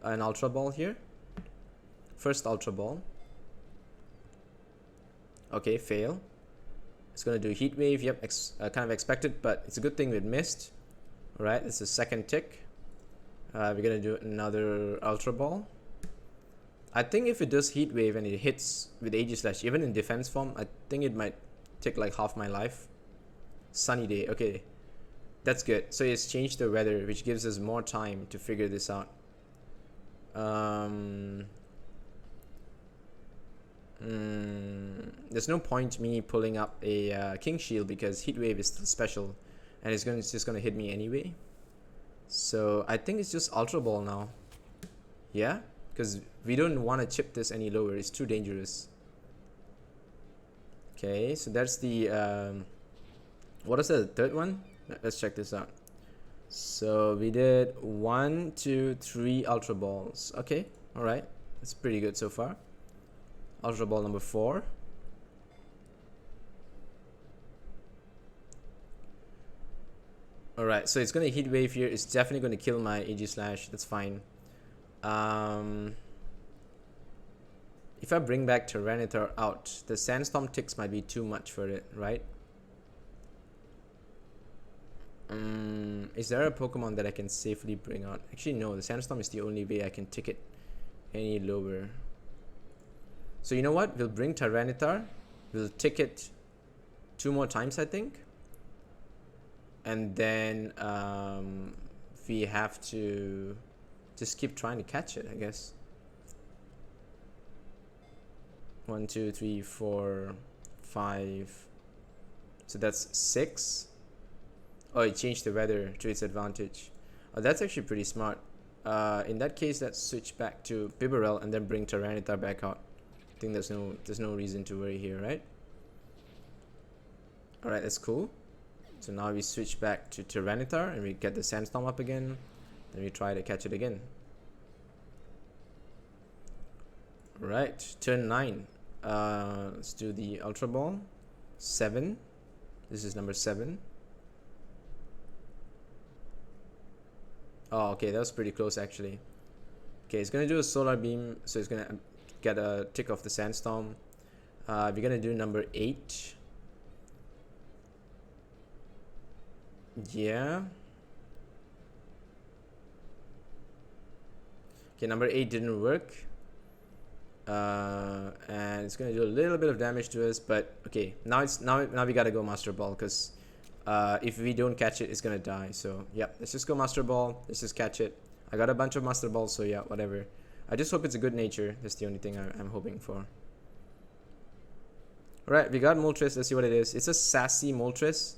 Speaker 1: an Ultra Ball here. First Ultra Ball. Okay, fail. It's going to do Heat Wave. Yep, kind of expected, but it's a good thing it missed. Alright, this is second tick. We're going to do another Ultra Ball. I think if it does Heat Wave and it hits with Aegislash, even in defense form, I think it might take like half my life. Sunny day. Okay, that's good. So it's changed the weather, which gives us more time to figure this out. There's no point me pulling up a King Shield because Heat Wave is still special, and it's just gonna hit me anyway. So I think it's just Ultra Ball now. Yeah, because we don't want to chip this any lower. It's too dangerous. Okay, so that's the what is the third one? Let's check this out. So we did 1, 2, 3 Ultra Balls. Okay, all right, that's pretty good so far. Ultra Ball number 4. Alright, so it's gonna Heat Wave here. It's definitely gonna kill my Aegislash. That's fine. If I bring back Tyranitar out, the Sandstorm ticks might be too much for it, right? Is there a Pokemon that I can safely bring out? Actually, no. The Sandstorm is the only way I can tick it any lower. So you know what? We'll bring Tyranitar. We'll tick it 2 more times, I think. And then we have to just keep trying to catch it, I guess. 1, 2, 3, 4, 5. So that's 6. Oh, it changed the weather to its advantage. Oh, that's actually pretty smart. In that case, let's switch back to Bibarel and then bring Tyranitar back out. I think there's no reason to worry here, right? Alright, that's cool. So now we switch back to Tyranitar and we get the Sandstorm up again. Then we try to catch it again. Right, turn 9. Let's do the Ultra Ball. 7. This is number 7. Oh, okay, that was pretty close actually. Okay, it's gonna do a Solar Beam, so it's gonna get a tick off the Sandstorm. We're gonna do number 8. Yeah. Okay, number 8 didn't work. And it's gonna do a little bit of damage to us, but okay, now we gotta go Master Ball, because if we don't catch it, it's gonna die. So yeah, let's just go Master Ball. Let's just catch it. I got a bunch of Master Balls, so yeah, whatever. I just hope it's a good nature. That's the only thing I'm hoping for. Alright, we got Moltres. Let's see what it is. It's a sassy Moltres.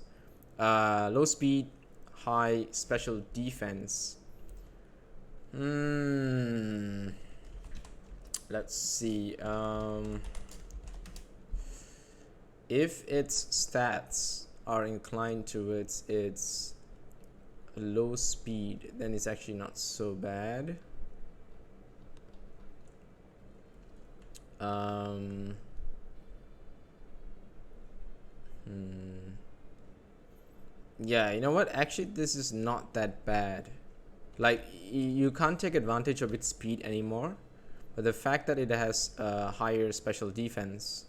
Speaker 1: Low speed, high special defense. Let's see. If its stats are inclined towards its low speed, then it's actually not so bad. Yeah, you know what? Actually, this is not that bad. Like, you can't take advantage of its speed anymore, but the fact that it has a higher special defense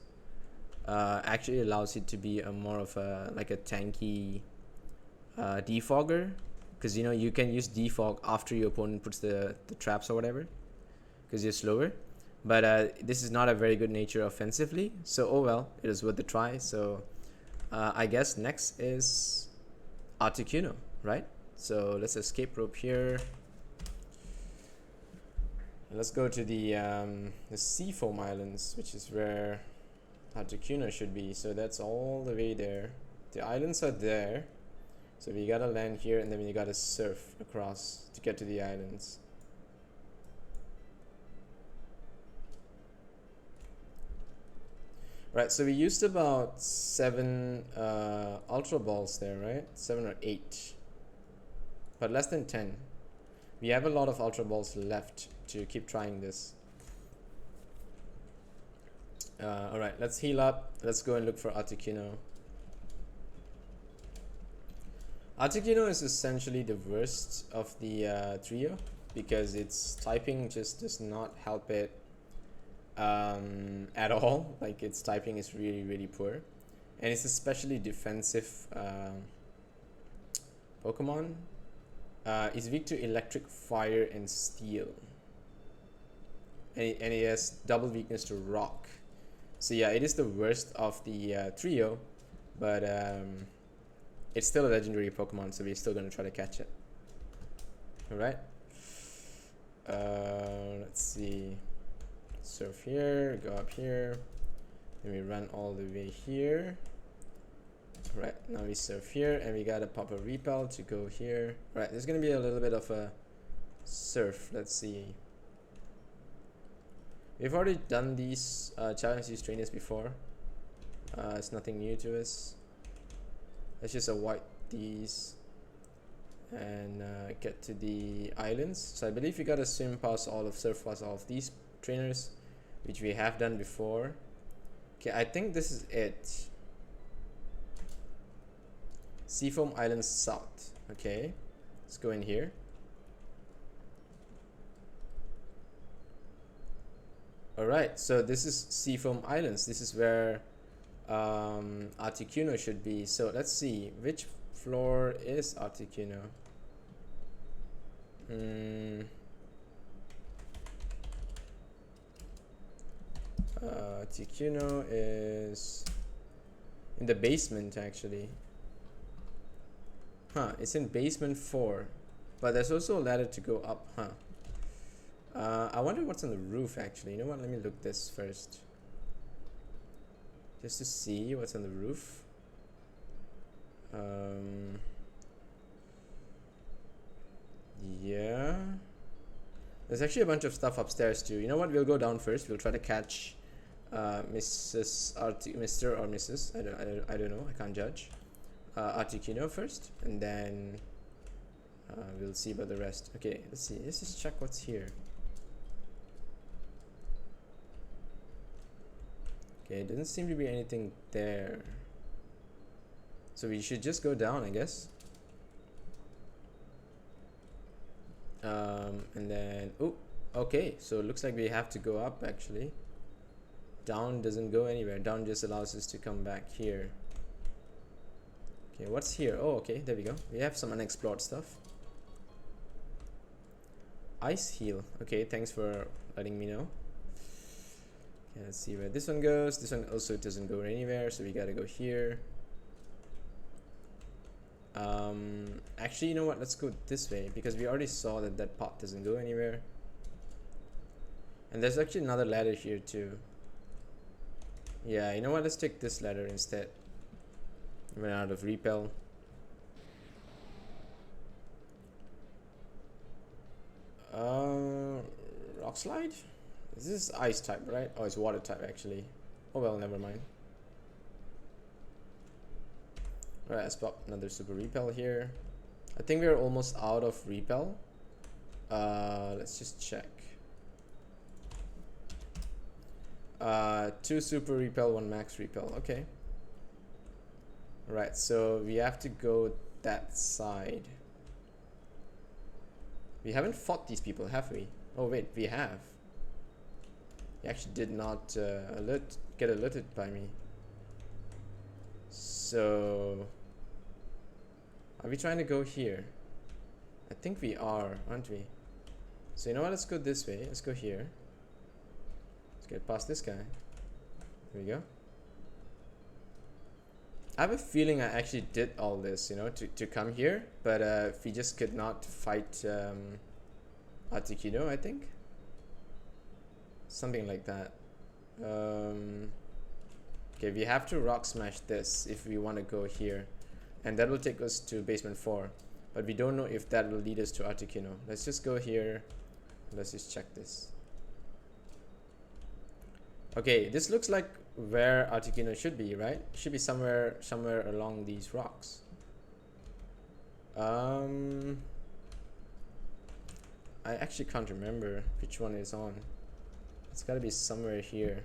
Speaker 1: actually allows it to be a more of a like a tanky defogger, because you know you can use defog after your opponent puts the traps or whatever, because you're slower. But this is not a very good nature offensively, so oh well, it is worth a try. So I guess next is Articuno, right? So let's escape rope here. Let's go to the Seafoam Islands, which is where Articuno should be. So that's all the way there. The islands are there. So we gotta land here, and then we gotta surf across to get to the islands. Right, so we used about 7 Ultra Balls there, right? 7 or 8. But less than 10. We have a lot of Ultra Balls left to keep trying this. Alright, let's heal up. Let's go and look for Articuno. Articuno is essentially the worst of the trio because its typing just does not help it at all. Like, its typing is really poor, and it's especially defensive Pokemon. It's weak to electric, fire, and steel, and it has double weakness to rock. So yeah, it is the worst of the trio, but it's still a legendary Pokemon, so we're still gonna try to catch it. Alright. Let's see. Surf here, go up here, then we run all the way here. Right, now we surf here, and we gotta pop a repel to go here. Right, there's gonna be a little bit of a surf. Let's see. We've already done these challenge these trainers before. It's nothing new to us. Let's just avoid these and get to the islands. So I believe we gotta swim past all of, surf past all of these trainers, which we have done before. Okay, I think this is it. Seafoam Islands South. Okay, let's go in here. Alright, so this is Seafoam Islands. This is where Articuno should be. So let's see, which floor is Articuno? Articuno is in the basement actually. Huh, it's in basement 4, but there's also a ladder to go up, huh? I wonder what's on the roof actually. You know what, let me look this first, just to see what's on the roof. Yeah, there's actually a bunch of stuff upstairs too. You know what, we'll go down first. We'll try to catch Mr. or Mrs. I don't know, I can't judge. Articuno first, and then we'll see about the rest. Okay, let's see, let's just check what's here. Okay, it doesn't seem to be anything there, so we should just go down, I guess. And then, oh, okay, so it looks like we have to go up actually. Down doesn't go anywhere. Down just allows us to come back here. Okay, what's here? Oh, okay, there we go. We have some unexplored stuff. Ice heal. Okay, thanks for letting me know. Okay, let's see where this one goes. This one also doesn't go anywhere, so we gotta go here. Actually, you know what, let's go this way, because we already saw that that path doesn't go anywhere. And there's actually another ladder here too. Yeah, you know what, let's take this ladder instead. Run out of repel. Rock slide? This is ice type, right? Oh, it's water type actually. Oh well, never mind. Alright, let's pop another super repel here. I think we're almost out of repel. Let's just check. 2 super repel, 1 max repel. Okay. Right, so we have to go that side. We haven't fought these people, have we? Oh wait, we have. He actually did not get alerted by me. So, are we trying to go here? I think we are, aren't we? So you know what, let's go this way. Let's go here. Let's get past this guy. There we go. I have a feeling I actually did all this, you know, to come here, but we just could not fight Articuno, I think. Something like that. Okay, we have to rock smash this if we want to go here, and that will take us to basement 4, but we don't know if that will lead us to Articuno. Let's just go here. Let's just check this. Okay, this looks like where Articuno should be, right? It should be somewhere along these rocks. I actually can't remember which one is on. It's gotta be somewhere here.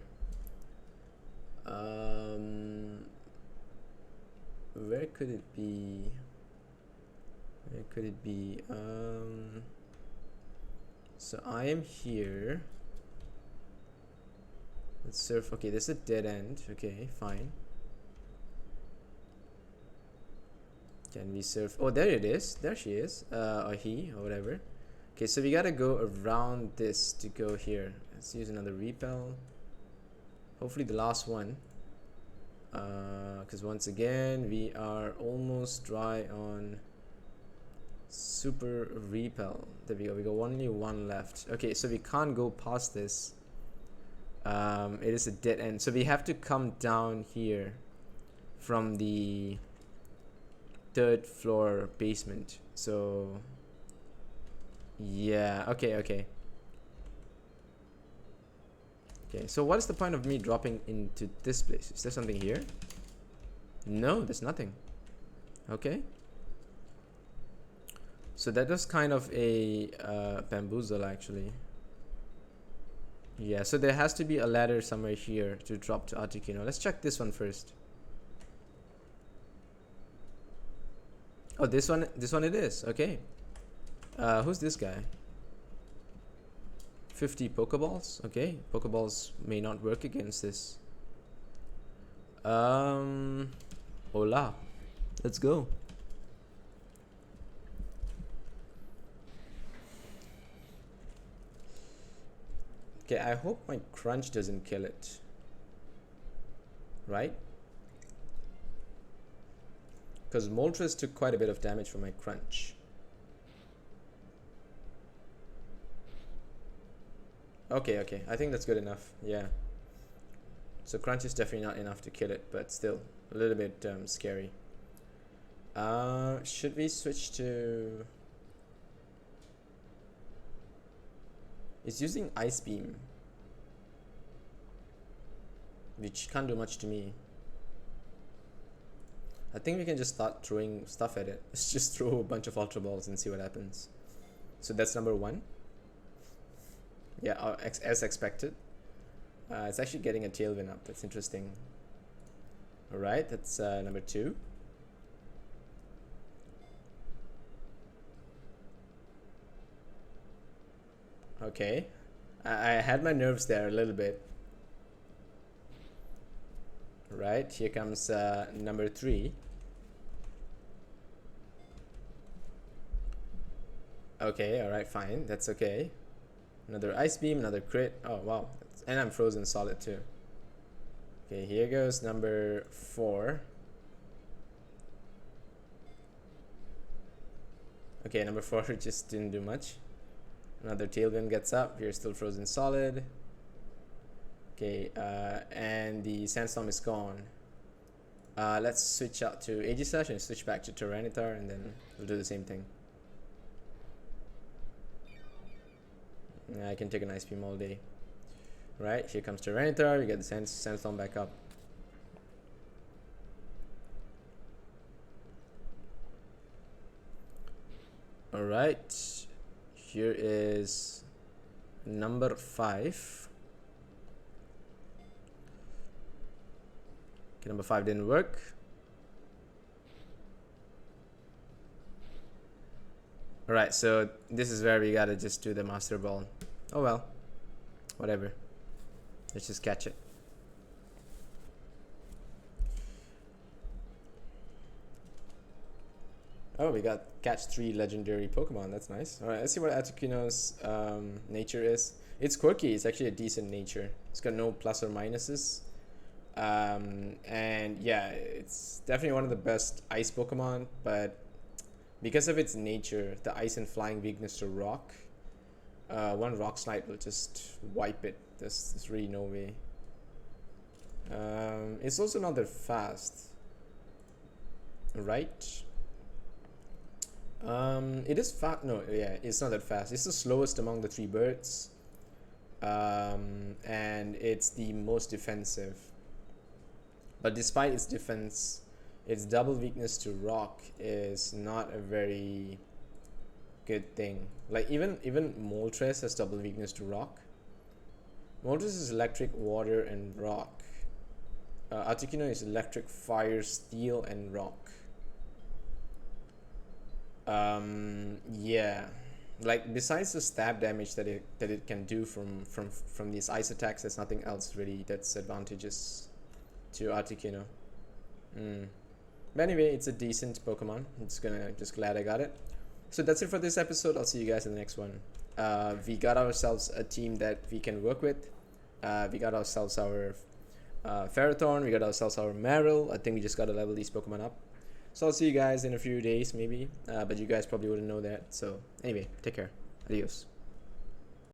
Speaker 1: Where could it be? Where could it be? So I am here. Let's surf. Okay, this is a dead end. Okay, fine. Can we surf? Oh, there it is. There she is. Or he, or whatever. Okay, so we gotta go around this to go here. Let's use another repel. Hopefully the last one. Because once again, we are almost dry on super repel. There we go. We got only one left. Okay, so we can't go past this. It is a dead end. So we have to come down here from the 3rd floor basement. So yeah, okay, so what is the point of me dropping into this place? Is there something here? No, there's nothing. Okay, so that was kind of a bamboozle actually. Yeah, so there has to be a ladder somewhere here to drop to Articuno. Let's check this one first. Oh, this one it is. Okay. Who's this guy? 50 Pokeballs. Okay, Pokeballs may not work against this. Hola. Let's go. Okay, I hope my crunch doesn't kill it. Right? Because Moltres took quite a bit of damage from my crunch. Okay, I think that's good enough. Yeah. So crunch is definitely not enough to kill it, but still a little bit scary. Should we switch to... It's using Ice Beam, which can't do much to me. I think we can just start throwing stuff at it. Let's just throw a bunch of Ultra Balls and see what happens. So that's number 1. Yeah, as expected. It's actually getting a tailwind up. That's interesting. Alright, that's number 2. Okay. I had my nerves there a little bit. Right, here comes number 3. Okay, alright, fine. That's okay. Another Ice Beam, another crit. Oh, wow. And I'm frozen solid too. Okay, here goes number 4. Okay, number 4 just didn't do much. Another Tailwind gets up. We're still frozen solid. Okay, and the Sandstorm is gone. Let's switch out to Aegislash and switch back to Tyranitar, and then we'll do the same thing. I can take an Ice Beam all day. Right, here comes Tyranitar. We get the Sandstorm back up. Alright, here is number 5. Okay, number 5 didn't work. Alright, so this is where we gotta just do the Master Ball. Oh well, whatever. Let's just catch it. Oh, we got catch 3 legendary Pokemon. That's nice. Alright, let's see what Articuno's nature is. It's quirky. It's actually a decent nature. It's got no plus or minuses. And yeah, it's definitely one of the best ice Pokemon, but because of its nature, the ice and flying weakness to rock, one Rock Slide will just wipe it. There's really no way. It's also not that fast, right? It is fast. No, yeah, it's not that fast. It's the slowest among the 3 birds, and it's the most defensive. But despite its defense, its double weakness to rock is not a very good thing. Like even Moltres has double weakness to rock. Moltres is electric, water, and rock. Articuno is electric, fire, steel, and rock. Yeah, like besides the stab damage that it can do from these ice attacks, there's nothing else really that's advantageous to Articuno. But anyway, it's a decent Pokemon. Just glad I got it. So that's it for this episode. I'll see you guys in the next one. We got ourselves a team that we can work with. We got ourselves our Ferrothorn. We got ourselves our Marill. I think we just gotta level these Pokemon up. So I'll see you guys in a few days maybe. But you guys probably wouldn't know that. So anyway, take care. Adios.